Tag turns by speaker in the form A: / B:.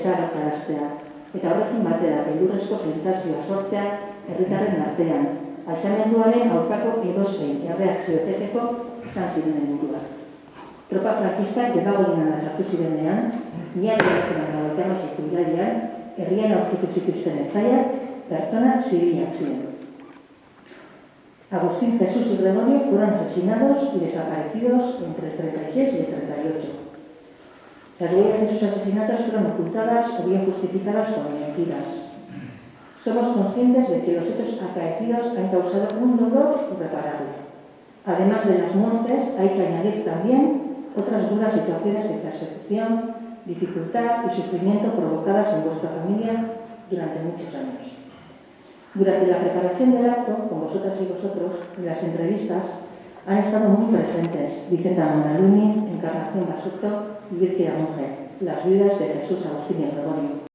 A: desagertaraztea, eta horrekin batera beldurrezko sentsazioa sortzea herritarren artean, altxamenduaren aurkako edozein erreakzio eteteko izan ziren helburua. Tropa frankistak demagogian sartu zirenean, 1996 irailean, herrian aurkitu zituzten ertzaiak pertsona zibilak ziren. Agustín Jesús y Gregorio fueron asesinados y desaparecidos entre el 36 y el 38. Las huellas de sus asesinatos fueron ocultadas o bien justificadas con mentiras. Somos conscientes de que los hechos acaecidos han causado un dolor irreparable. Además de las muertes, hay que añadir también otras duras situaciones de persecución, dificultad y sufrimiento provocadas en vuestra familia durante muchos años. Durante la preparación del acto, con vosotras y vosotros, en las entrevistas, han estado muy presentes Vicenta Manaluni, Encarnación Basurto y Virginia Monge, las viudas de Jesús, Agustín y Gregorio.